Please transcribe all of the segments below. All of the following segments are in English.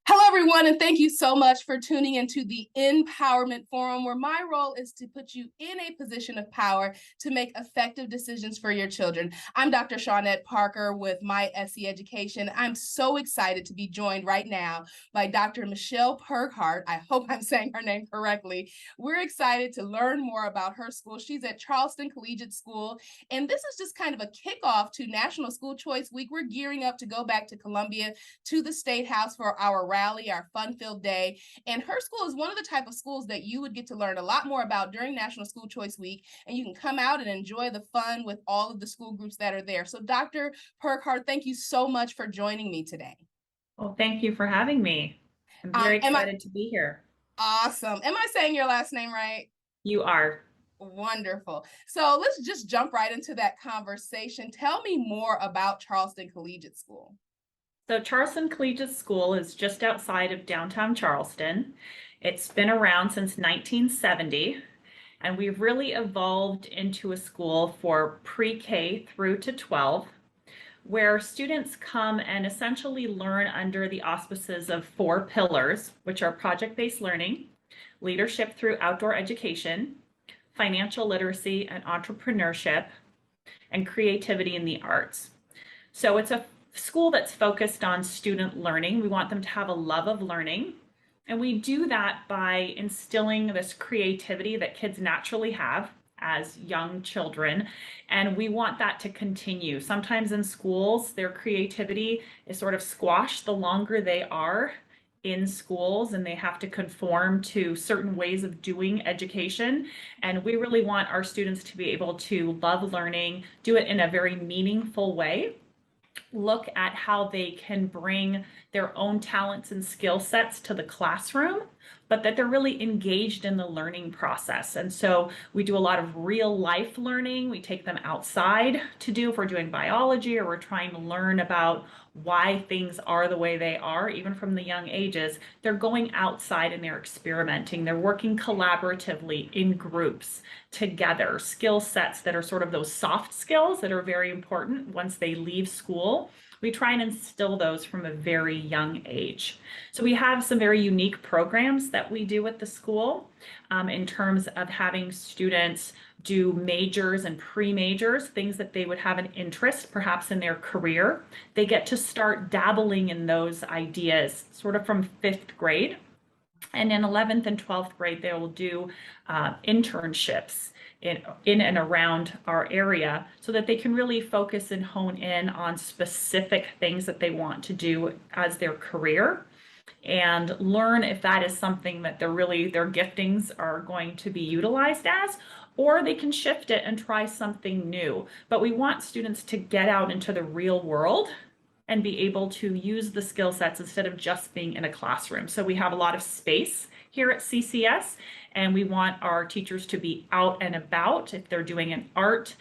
Hello, everyone, and thank you so much for tuning into the InPowerment Forum, where my role is to put you in a position of power to make effective decisions for your children. I'm Dr. Shawnette Parker with My SE Education. I'm so excited to be joined right now by Dr. Michelle Perkhart. I hope I'm saying her name correctly. We're excited to learn more about her school. She's at Charleston Collegiate School, and this is just kind of a kickoff to National School Choice Week. We're gearing up to go back to Columbia to the State House for our rally, our fun-filled day. And her school is one of the type of schools that you would get to learn a lot more about during National School Choice Week, and you can come out and enjoy the fun with all of the school groups that are there. So Dr. Perkhart, thank you so much for joining me today. Well, thank you for having me. I'm very Am I excited to be here. awesome? Am I saying your last name right? You are. Wonderful. So let's just jump right into that conversation. Tell me more about Charleston Collegiate School. So Charleston Collegiate School is just outside of downtown Charleston. It's been around since 1970, and we've really evolved into a school for pre-K through to 12, where students come and essentially learn under the auspices of four pillars, which are project-based learning, leadership through outdoor education, financial literacy and entrepreneurship, and creativity in the arts. So it's a school that's focused on student learning. We want them to have a love of learning. And we do that by instilling this creativity that kids naturally have as young children. And we want that to continue. Sometimes in schools, their creativity is sort of squashed the longer they are in schools and they have to conform to certain ways of doing education. And we really want our students to be able to love learning, do it in a very meaningful way, look at how they can bring their own talents and skill sets to the classroom, but that they're really engaged in the learning process. And so we do a lot of real life learning. We take them outside to do, if we're doing biology or we're trying to learn about why things are the way they are, even from the young ages, they're going outside and they're experimenting. They're working collaboratively in groups together, skill sets that are sort of those soft skills that are very important once they leave school. We try and instill those from a very young age. So we have some very unique programs that we do at the school in terms of having students do majors and pre-majors, things that they would have an interest perhaps in their career. They get to start dabbling in those ideas sort of from 5th grade. And in 11th and 12th grade, they will do internships in and around our area so that they can really focus and hone in on specific things that they want to do as their career and learn if that is something that their giftings are going to be utilized as, or they can shift it and try something new. But we want students to get out into the real world and be able to use the skill sets instead of just being in a classroom. So we have a lot of space here at CCS, and we want our teachers to be out and about. If they're doing an art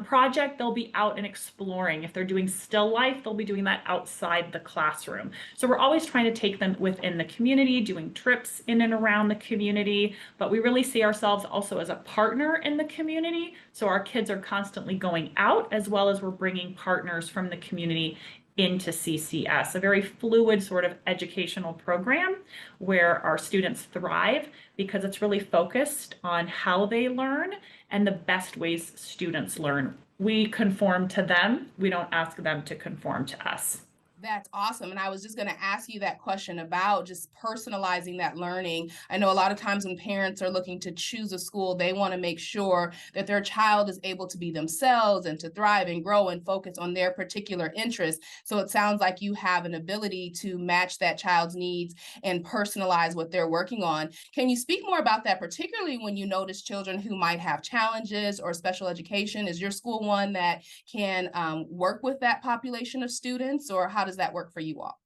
project, they'll be out and exploring. If they're doing still life, they'll be doing that outside the classroom. So we're always trying to take them within the community, doing trips in and around the community, but we really see ourselves also as a partner in the community. So our kids are constantly going out, as well as we're bringing partners from the community into CCS, a very fluid sort of educational program where our students thrive because it's really focused on how they learn and the best ways students learn. We conform to them. We don't ask them to conform to us. That's awesome. And I was just going to ask you that question about just personalizing that learning. I know a lot of times when parents are looking to choose a school, they want to make sure that their child is able to be themselves and to thrive and grow and focus on their particular interests. So it sounds like you have an ability to match that child's needs and personalize what they're working on. Can you speak more about that, particularly when you notice children who might have challenges or special education? Is your school one that can work with that population of students, or how does that work for you all?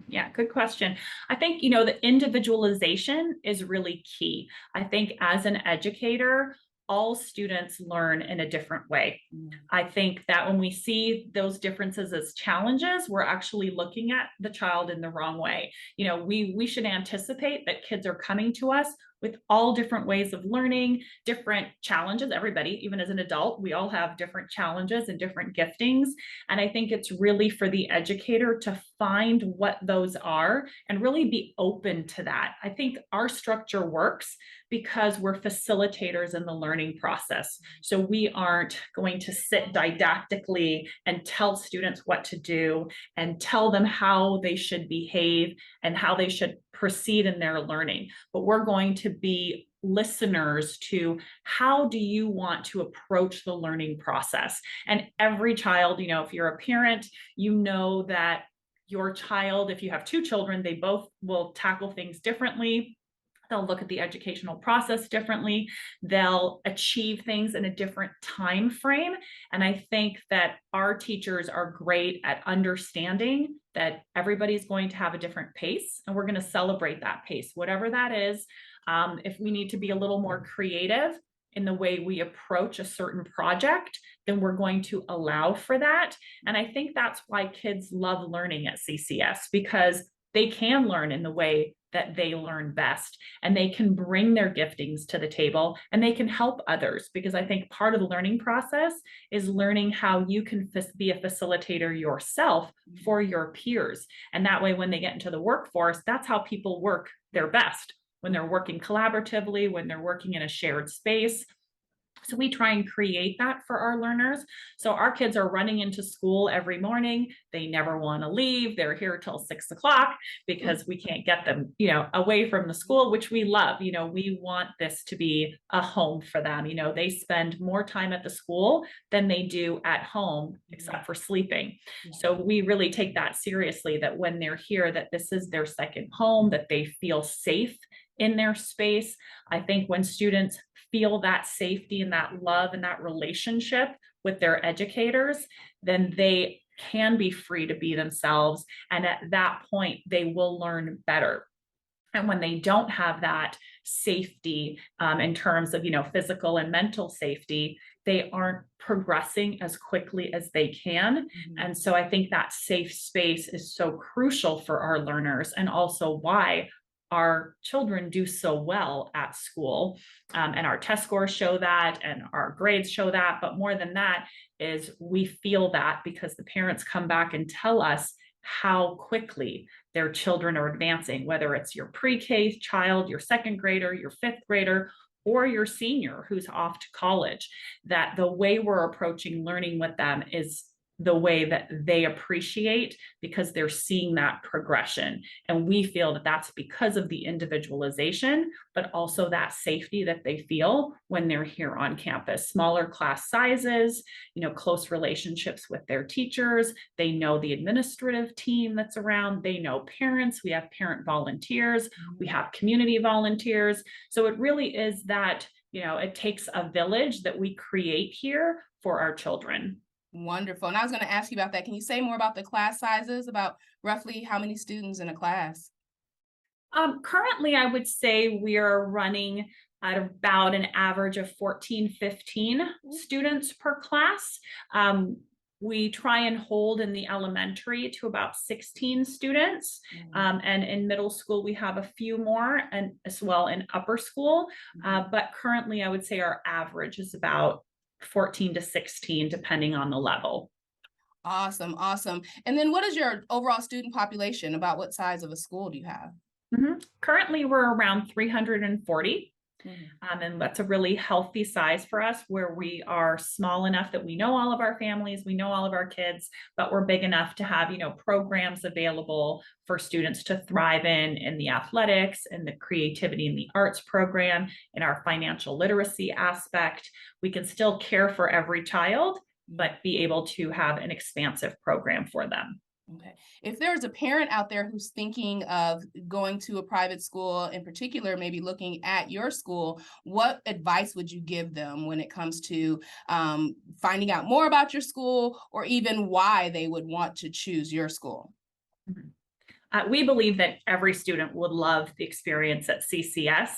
Yeah, good question. I think, the individualization is really key. I think as an educator, all students learn in a different way. I think that when we see those differences as challenges, we're actually looking at the child in the wrong way. We should anticipate that kids are coming to us with all different ways of learning, different challenges. Everybody, even as an adult, we all have different challenges and different giftings. And I think it's really for the educator to find what those are and really be open to that. I think our structure works because we're facilitators in the learning process. So we aren't going to sit didactically and tell students what to do and tell them how they should behave and how they should proceed in their learning. But we're going to be listeners to how do you want to approach the learning process. And every child, if you're a parent, you know that your child, if you have two children, they both will tackle things differently. They'll look at the educational process differently. They'll achieve things in a different time frame. And I think that our teachers are great at understanding that everybody's going to have a different pace, and we're going to celebrate that pace, whatever that is. If we need to be a little more creative in the way we approach a certain project, then we're going to allow for that. And I think that's why kids love learning at CCS, because they can learn in the way that they learn best, and they can bring their giftings to the table, and they can help others. Because I think part of the learning process is learning how you can be a facilitator yourself for your peers. And that way, when they get into the workforce, that's how people work their best, when they're working collaboratively, when they're working in a shared space. So we try and create that for our learners. So our kids are running into school every morning. They never want to leave. They're here till 6 o'clock because we can't get them, away from the school, which we love. We want this to be a home for them. They spend more time at the school than they do at home, except for sleeping. So we really take that seriously, that when they're here, that this is their second home, that they feel safe in their space. I think when students feel that safety and that love and that relationship with their educators, then they can be free to be themselves. And at that point, they will learn better. And when they don't have that safety in terms of, physical and mental safety, they aren't progressing as quickly as they can. And so I think that safe space is so crucial for our learners, and also why our children do so well at school. And our test scores show that, and our grades show that. But more than that is we feel that because the parents come back and tell us how quickly their children are advancing, whether it's your pre-K child, your second grader, your fifth grader, or your senior who's off to college, that the way we're approaching learning with them is the way that they appreciate, because they're seeing that progression. And we feel that that's because of the individualization, but also that safety that they feel when they're here on campus. Smaller class sizes, close relationships with their teachers. They know the administrative team that's around. They know parents. We have parent volunteers. We have community volunteers. So it really is that, it takes a village that we create here for our children. Wonderful. And I was going to ask you about that. Can you say more about the class sizes, about roughly how many students in a class? Currently, I would say we are running at about an average of 14, 15 students per class. We try and hold in the elementary to about 16 students. And in middle school, we have a few more, and as well in upper school. But currently, I would say our average is about 14 to 16, depending on the level. Awesome. Awesome. And then what is your overall student population? About what size of a school do you have? Currently, we're around 340. And that's a really healthy size for us, where we are small enough that we know all of our families, we know all of our kids, but we're big enough to have, programs available for students to thrive in the athletics and the creativity and the arts program, in our financial literacy aspect. We can still care for every child, but be able to have an expansive program for them. Okay. If there's a parent out there who's thinking of going to a private school, in particular, maybe looking at your school, what advice would you give them when it comes to finding out more about your school, or even why they would want to choose your school? We believe that every student would love the experience at CCS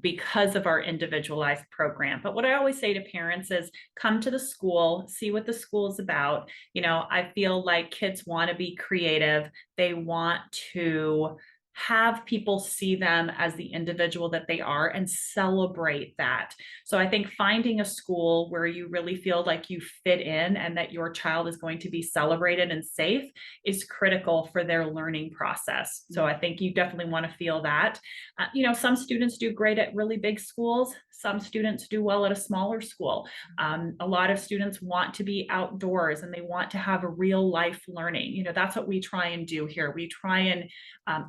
because of our individualized program. But what I always say to parents is, come to the school, see what the school is about. I feel like kids want to be creative. They want to have people see them as the individual that they are and celebrate that. So I think finding a school where you really feel like you fit in and that your child is going to be celebrated and safe is critical for their learning process. So I think you definitely want to feel that. Some students do great at really big schools. Some students do well at a smaller school. A lot of students want to be outdoors and they want to have a real life learning. That's what we try and do here. We try and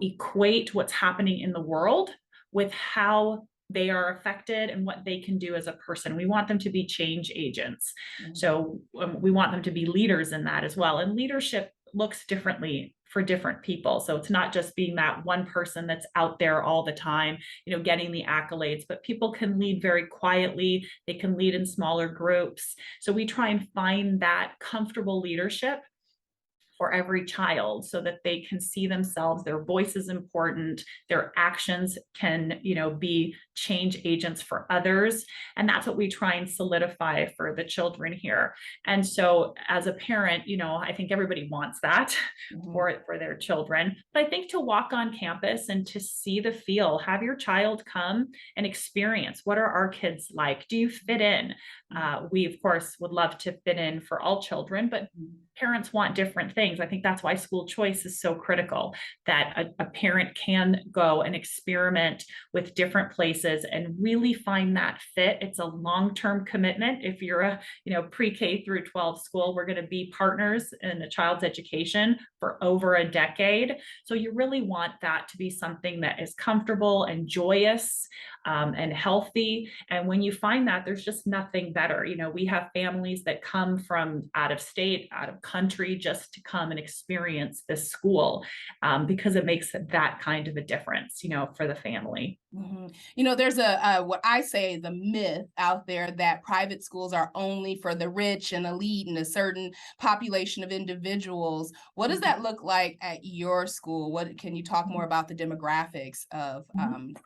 equate what's happening in the world with how they are affected and what they can do as a person. We want them to be change agents. So we want them to be leaders in that as well. And leadership looks differently for different people. So it's not just being that one person that's out there all the time, getting the accolades, but people can lead very quietly. They can lead in smaller groups. So we try and find that comfortable leadership for every child so that they can see themselves, their voice is important, their actions can, be change agents for others. And that's what we try and solidify for the children here. And so as a parent, I think everybody wants that for their children. But I think to walk on campus and to see the feel, have your child come and experience, what are our kids like? Do you fit in? We, of course, would love to fit in for all children, but parents want different things. I think that's why school choice is so critical, that a parent can go and experiment with different places and really find that fit. It's a long-term commitment. If you're a pre-K through 12 school, we're going to be partners in a child's education for over a decade. So you really want that to be something that is comfortable and joyous and healthy. And when you find that, there's just nothing better. We have families that come from out of state, out of country, just to come and experience this school because it makes that kind of a difference, for the family. There's what I say, the myth out there that private schools are only for the rich and elite and a certain population of individuals. What does that look like at your school? What can you talk more about the demographics of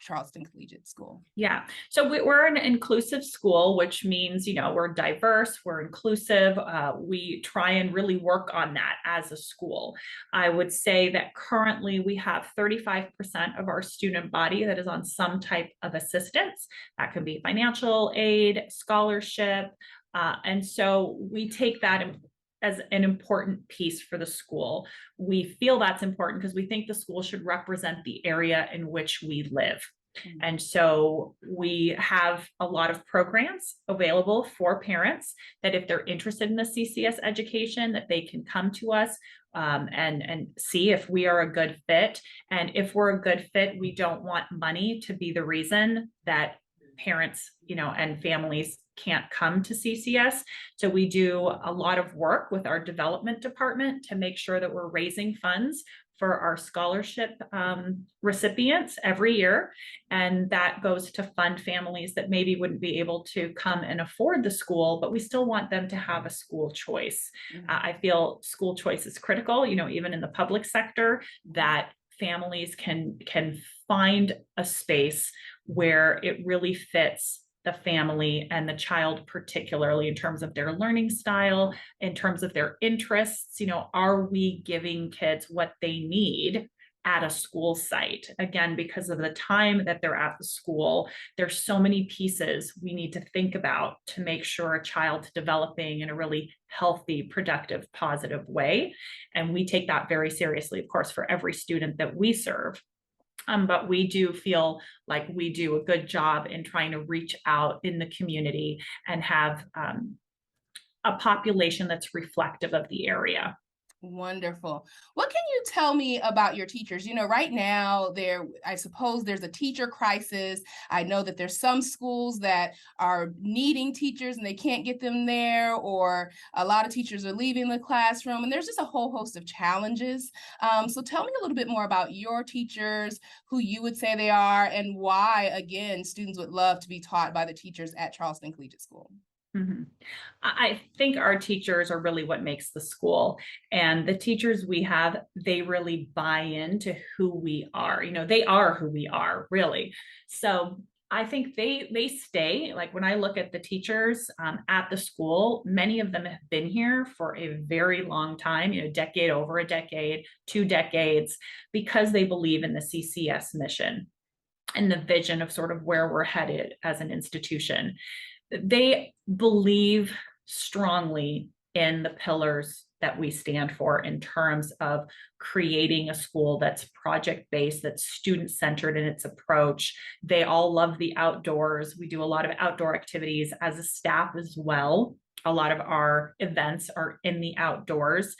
Charleston Collegiate School? Yeah. So we're an inclusive school, which means, we're diverse, we're inclusive. We try and really work on that as a school. I would say that currently we have 35% of our student body that is on some type of assistance. That can be financial aid, scholarship. And so we take that as an important piece for the school. We feel that's important because we think the school should represent the area in which we live. And so we have a lot of programs available for parents that if they're interested in the CCS education, that they can come to us and see if we are a good fit. And if we're a good fit, we don't want money to be the reason that parents, and families can't come to CCS. So we do a lot of work with our development department to make sure that we're raising funds for our scholarship recipients every year. And that goes to fund families that maybe wouldn't be able to come and afford the school, but we still want them to have a school choice. I feel school choice is critical, even in the public sector, that families can find a space where it really fits the family and the child, particularly in terms of their learning style, in terms of their interests. Are we giving kids what they need at a school site? Again, because of the time that they're at the school, there's so many pieces we need to think about to make sure a child's developing in a really healthy, productive, positive way. And we take that very seriously, of course, for every student that we serve. But we do feel like we do a good job in trying to reach out in the community and have a population that's reflective of the area. Wonderful. What can you tell me about your teachers? Right now I suppose there's a teacher crisis. I know that there's some schools that are needing teachers and they can't get them there, or a lot of teachers are leaving the classroom, and there's just a whole host of challenges. So tell me a little bit more about your teachers, who you would say they are, and why, again, students would love to be taught by the teachers at Charleston Collegiate School. I think our teachers are really what makes the school, and the teachers we have, they really buy into who we are. They are who we are, really. So I think they stay. Like when I look at the teachers at the school, many of them have been here for a very long time, you know, decade, over a decade, 2 decades, because they believe in the CCS mission and the vision of sort of where we're headed as an institution. They believe strongly in the pillars that we stand for in terms of creating a school that's project-based, that's student-centered in its approach. They all love the outdoors. We do a lot of outdoor activities as a staff as well. A lot of our events are in the outdoors.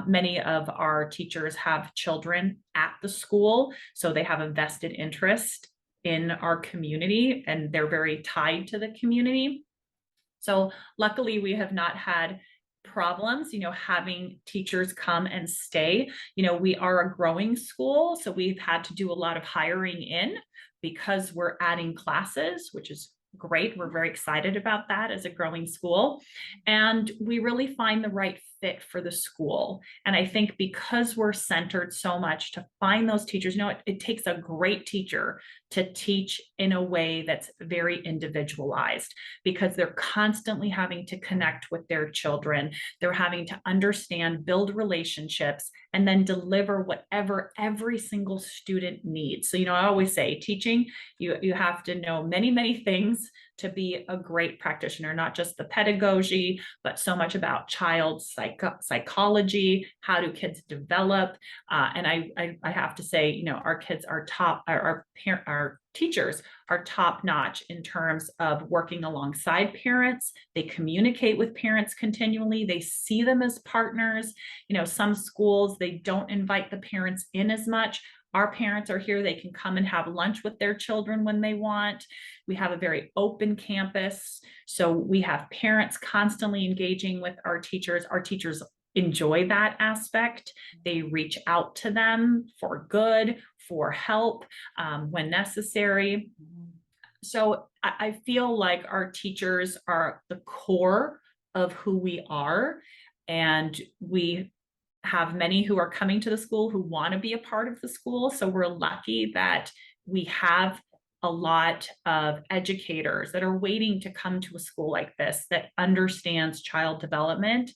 Many of our teachers have children at the school, so they have a vested interest in our community and they're very tied to the community. So luckily we have not had problems, you know, having teachers come and stay. You know, we are a growing school, so we've had to do a lot of hiring in because we're adding classes, which is great. We're very excited about that as a growing school. And we really find the right fit for the school. And I think because we're centered so much to find those teachers, you know, it takes a great teacher to teach in a way that's very individualized because they're constantly having to connect with their children. They're having to understand, build relationships, and then deliver whatever every single student needs. So, you know, I always say teaching, you have to know many, many things to be a great practitioner, not just the pedagogy, but so much about child psychology, how do kids develop? And I have to say, you know, our kids are top, our teachers are top notch in terms of working alongside parents. They communicate with parents continually. They see them as partners. You know, some schools, they don't invite the parents in as much. Our parents are here. They can come and have lunch with their children when they want. We have a very open campus. So we have parents constantly engaging with our teachers. Our teachers enjoy that aspect. They reach out to them for good, for help when necessary. So I feel like our teachers are the core of who we are. And we have many who are coming to the school who want to be a part of the school. So we're lucky that we have a lot of educators that are waiting to come to a school like this that understands child development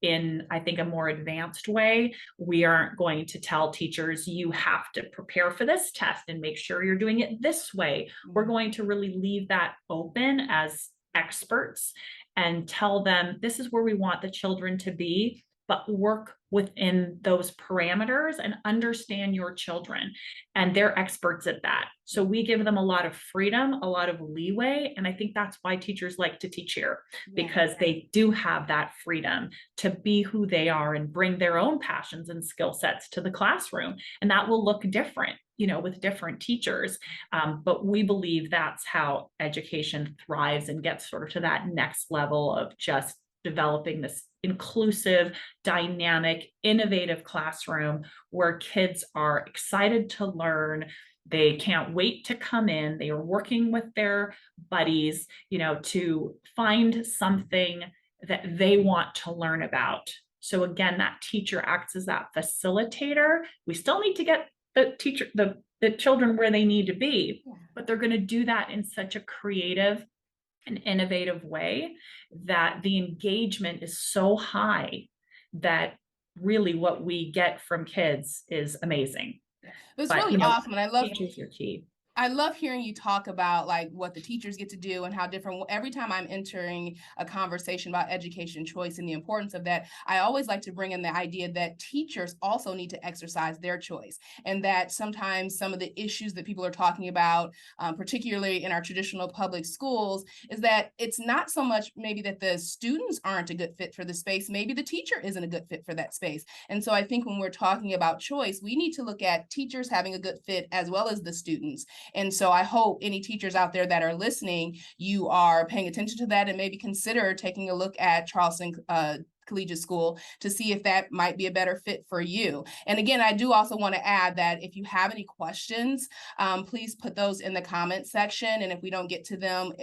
in, I think, a more advanced way. We aren't going to tell teachers, you have to prepare for this test and make sure you're doing it this way. We're going to really leave that open as experts and tell them, this is where we want the children to be, but work within those parameters and understand your children. And they're experts at that. So we give them a lot of freedom, a lot of leeway. And I think that's why teachers like to teach here, because they do have that freedom to be who they are and bring their own passions and skill sets to the classroom. And that will look different, you know, with different teachers. But we believe that's how education thrives and gets sort of to that next level of just developing this inclusive, dynamic, innovative classroom where kids are excited to learn. They can't wait to come in. They are working with their buddies, you know, to find something that they want to learn about. So again, that teacher acts as that facilitator. We still need to get the teacher, the children where they need to be, but they're going to do that in such a creative an innovative way that the engagement is so high that really what we get from kids is amazing. It's But, really you know, awesome. And teachers are key. I love hearing you talk about like what the teachers get to do and how different every time I'm entering a conversation about education choice and the importance of that. I always like to bring in the idea that teachers also need to exercise their choice, and that sometimes some of the issues that people are talking about, particularly in our traditional public schools, is that it's not so much maybe that the students aren't a good fit for the space, maybe the teacher isn't a good fit for that space. And so I think when we're talking about choice, we need to look at teachers having a good fit as well as the students. And so I hope any teachers out there that are listening, you are paying attention to that and maybe consider taking a look at Charleston Collegiate School to see if that might be a better fit for you. And again, I do also want to add that if you have any questions, please put those in the comment section. And if we don't get to them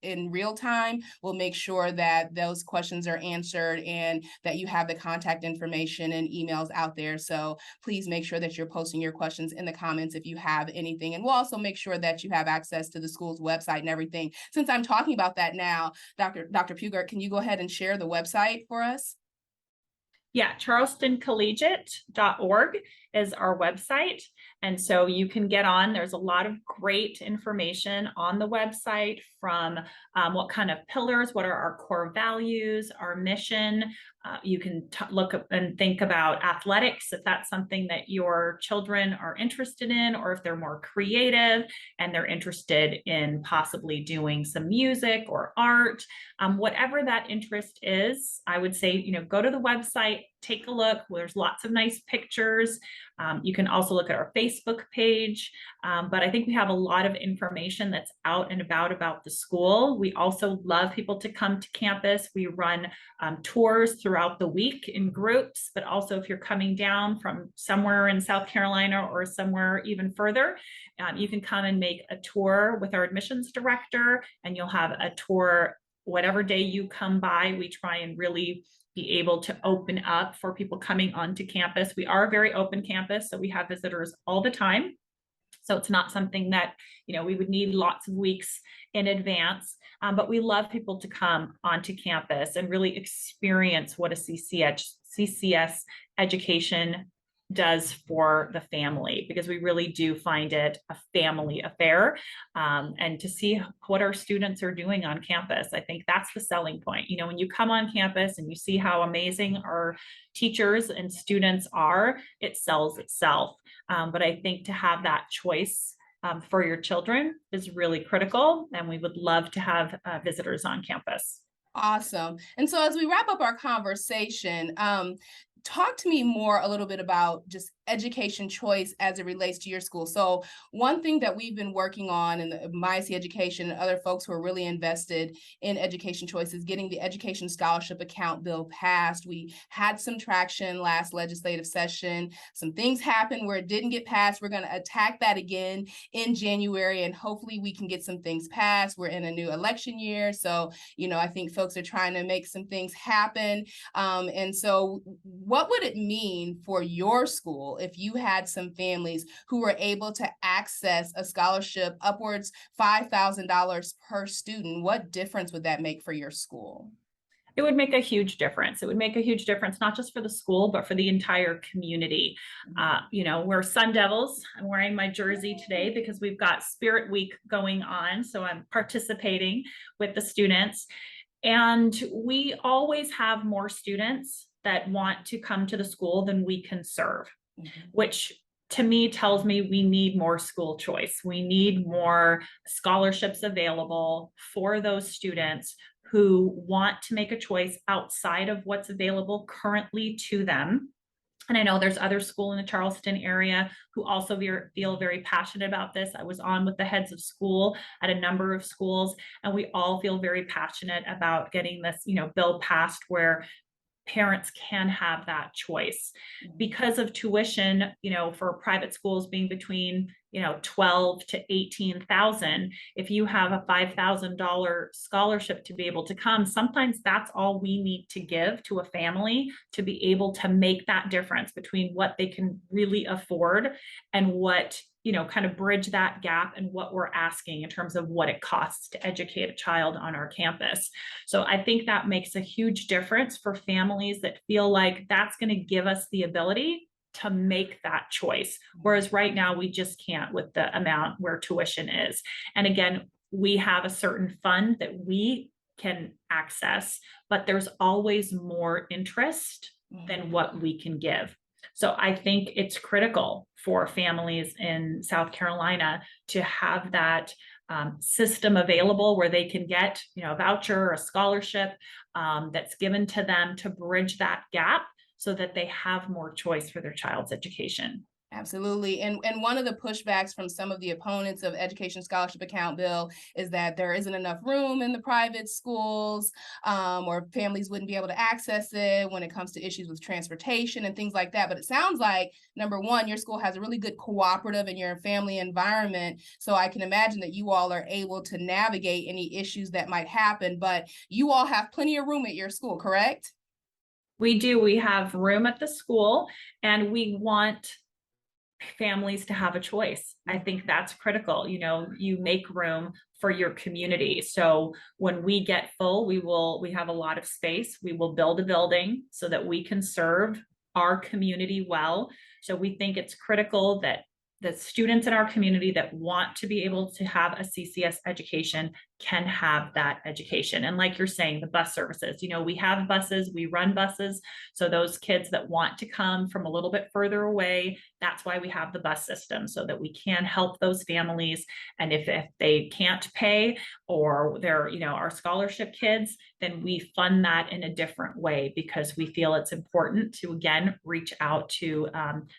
in real time, we'll make sure that those questions are answered and that you have the contact information and emails out there. So please make sure that you're posting your questions in the comments if you have anything. And we'll also make sure that you have access to the school's website and everything. Since I'm talking about that now, Dr. Pugart, can you go ahead and share the website for us? Yeah, charlestoncollegiate.org is our website. And so you can get on. There's a lot of great information on the website from what kind of pillars, what are our core values, our mission. You can look up and think about athletics, if that's something that your children are interested in, or if they're more creative and they're interested in possibly doing some music or art. Whatever that interest is, I would say, go to the website, take a look. There's lots of nice pictures. You can also look at our Facebook page, but I think we have a lot of information that's out and about the school. We also love people to come to campus. We run tours throughout the week in groups, but also if you're coming down from somewhere in South Carolina or somewhere even further, you can come and make a tour with our admissions director, and you'll have a tour whatever day you come by. We try and really be able to open up for people coming onto campus. We are a very open campus, so we have visitors all the time. So it's not something that, we would need lots of weeks in advance, but we love people to come onto campus and really experience what a CCS education does for the family, because we really do find it a family affair, and to see what our students are doing on campus. I think that's the selling point. When you come on campus and you see how amazing our teachers and students are, it sells itself. But I think to have that choice for your children is really critical, and we would love to have visitors on campus. Awesome. And so as we wrap up our conversation, talk to me a little bit about just education choice as it relates to your school. So one thing that we've been working on in the MyC Education and other folks who are really invested in education choice is getting the education scholarship account bill passed. We had some traction last legislative session. Some things happened where it didn't get passed. We're going to attack that again in January, and hopefully we can get some things passed. We're in a new election year. So, I think folks are trying to make some things happen. And so what would it mean for your school if you had some families who were able to access a scholarship upwards $5,000 per student? What difference would that make for your school? It would make a huge difference. It would make a huge difference, not just for the school, but for the entire community. We're Sun Devils. I'm wearing my jersey today because we've got Spirit Week going on. So I'm participating with the students. And we always have more students that want to come to the school than we can serve, which to me tells me we need more school choice. We need more scholarships available for those students who want to make a choice outside of what's available currently to them. And I know there's other schools in the Charleston area who also feel very passionate about this. I was on with the heads of school at a number of schools, and we all feel very passionate about getting this, bill passed where parents can have that choice. Because of tuition, for private schools being between, 12 to 18,000, if you have a $5,000 scholarship to be able to come, sometimes that's all we need to give to a family to be able to make that difference between what they can really afford and what, kind of bridge that gap and what we're asking in terms of what it costs to educate a child on our campus. So I think that makes a huge difference for families that feel like that's going to give us the ability to make that choice. Whereas right now we just can't with the amount where tuition is. And again, we have a certain fund that we can access, but there's always more interest than what we can give. So I think it's critical for families in South Carolina to have that system available where they can get, a voucher or a scholarship that's given to them to bridge that gap so that they have more choice for their child's education. Absolutely. And one of the pushbacks from some of the opponents of Education Scholarship Account Bill is that there isn't enough room in the private schools, or families wouldn't be able to access it when it comes to issues with transportation and things like that. But it sounds like, number one, your school has a really good cooperative in your family environment. So I can imagine that you all are able to navigate any issues that might happen, but you all have plenty of room at your school, correct? We do. We have room at the school, and we want families to have a choice. I think that's critical. You know, you make room for your community. So when we get full, we have a lot of space. We will build a building so that we can serve our community well. So we think it's critical that the students in our community that want to be able to have a CCS education can have that education. And like you're saying, the bus services, you know, we have buses, we run buses. So those kids that want to come from a little bit further away, that's why we have the bus system, so that we can help those families. And if they can't pay, or they're, you know, our scholarship kids, then we fund that in a different way, because we feel it's important to, again, reach out to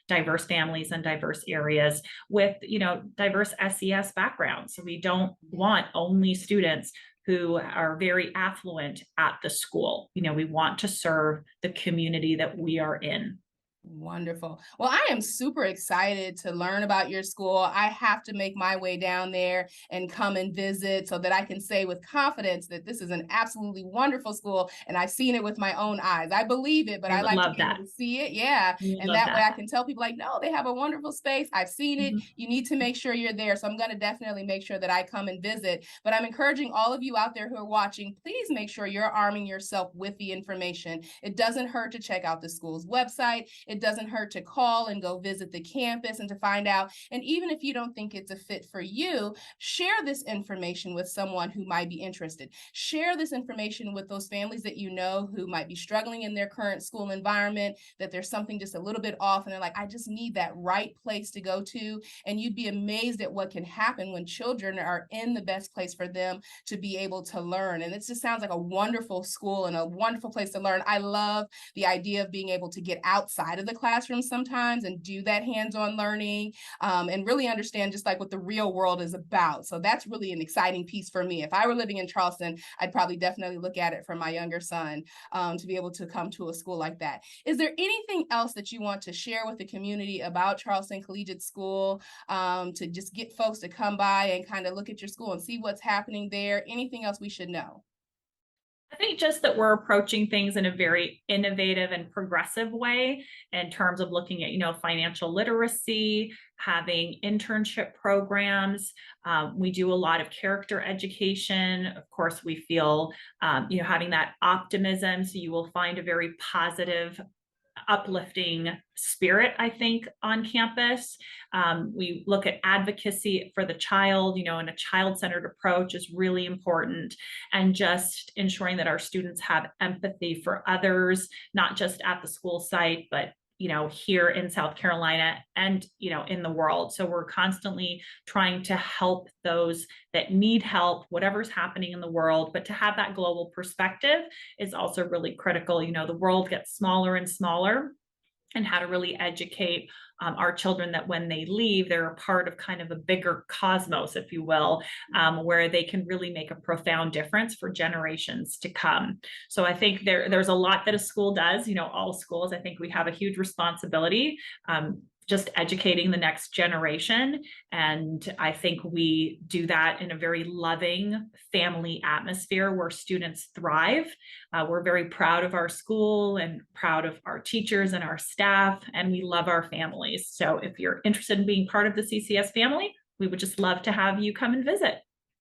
diverse families and diverse areas with, you know, diverse SES backgrounds. So we don't want only students who are very affluent at the school. You know, we want to serve the community that we are in. Wonderful. Well, I am super excited to learn about your school. I have to make my way down there and come and visit so that I can say with confidence that this is an absolutely wonderful school. And I've seen it with my own eyes. I believe it, but We I would like to love be able that. to see it. Yeah. We would And love that way I that. can tell people, like, no, they have a wonderful space. I've seen it. Mhm. You need to make sure you're there. So I'm going to definitely make sure that I come and visit. But I'm encouraging all of you out there who are watching, please make sure you're arming yourself with the information. It doesn't hurt to check out the school's website. It doesn't hurt to call and go visit the campus and to find out. And even if you don't think it's a fit for you, share this information with someone who might be interested. Share this information with those families that you know who might be struggling in their current school environment, that there's something just a little bit off and they're like, I just need that right place to go to. And you'd be amazed at what can happen when children are in the best place for them to be able to learn. And it just sounds like a wonderful school and a wonderful place to learn. I love the idea of being able to get outside of the classroom sometimes and do that hands-on learning, and really understand just like what the real world is about. So that's really an exciting piece for me. If I were living in Charleston, I'd probably definitely look at it for my younger son, to be able to come to a school like that. Is there anything else that you want to share with the community about Charleston Collegiate School, to just get folks to come by and kind of look at your school and see what's happening there? Anything else we should know? I think just that we're approaching things in a very innovative and progressive way in terms of looking at, you know, financial literacy, having internship programs. We do a lot of character education. Of course, we feel, you know, having that optimism. So you will find a very positive, uplifting spirit, I think, on campus. We look at advocacy for the child, you know, and a child-centered approach is really important. And just ensuring that our students have empathy for others, not just at the school site, but you know, here in South Carolina and, you know, in the world. So we're constantly trying to help those that need help, whatever's happening in the world. But to have that global perspective is also really critical. You know, the world gets smaller and smaller, and how to really educate our children that when they leave, they're a part of kind of a bigger cosmos, if you will, where they can really make a profound difference for generations to come. So I think there's a lot that a school does, you know, all schools. I think we have a huge responsibility, just educating the next generation. And I think we do that in a very loving family atmosphere where students thrive. We're very proud of our school and proud of our teachers and our staff, and we love our families. So if you're interested in being part of the CCS family, we would just love to have you come and visit.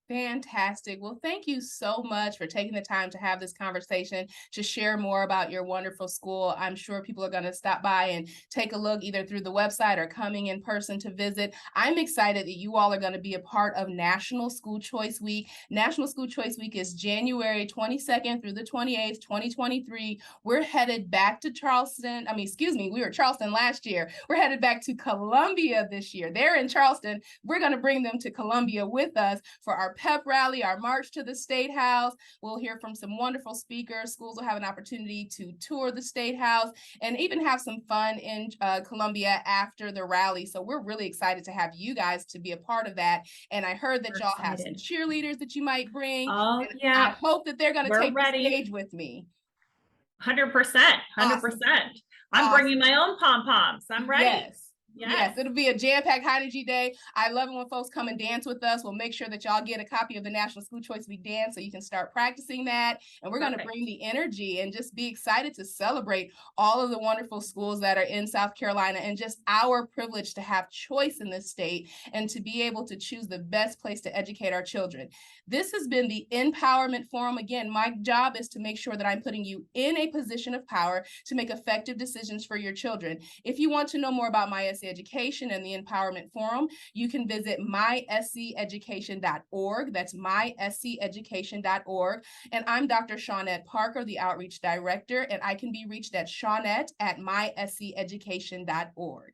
Fantastic. Well, thank you so much for taking the time to have this conversation, to share more about your wonderful school. I'm sure people are going to stop by and take a look either through the website or coming in person to visit. I'm excited that you all are going to be a part of National School Choice Week. National School Choice Week is January 22nd through the 28th, 2023. We're headed back to Charleston. We were Charleston last year. We're headed back to Columbia this year. They're in Charleston. We're going to bring them to Columbia with us for our pep rally, our march to the State House. We'll hear from some wonderful speakers. Schools will have an opportunity to tour the State House and even have some fun in Columbia after the rally. So we're really excited to have you guys to be a part of that. And I heard that y'all have some cheerleaders that you might bring. Oh, and yeah. I hope that they're going to take ready. the stage with me. 100%. 100%. Awesome. I'm bringing my own pom-poms. I'm ready. Yes. Yes, it'll be a jam-packed High Energy Day. I love it when folks come and dance with us. We'll make sure that y'all get a copy of the National School Choice Week dance so you can start practicing that. And we're going to bring the energy and just be excited to celebrate all of the wonderful schools that are in South Carolina and just our privilege to have choice in this state and to be able to choose the best place to educate our children. This has been the InPowerment Forum. Again, my job is to make sure that I'm putting you in a position of power to make effective decisions for your children. If you want to know more about my SC Education and the InPowerment Forum, you can visit mysceducation.org. That's mysceducation.org. And I'm Dr. Shawnette Parker, the Outreach Director, and I can be reached at shawnette@mysceducation.org.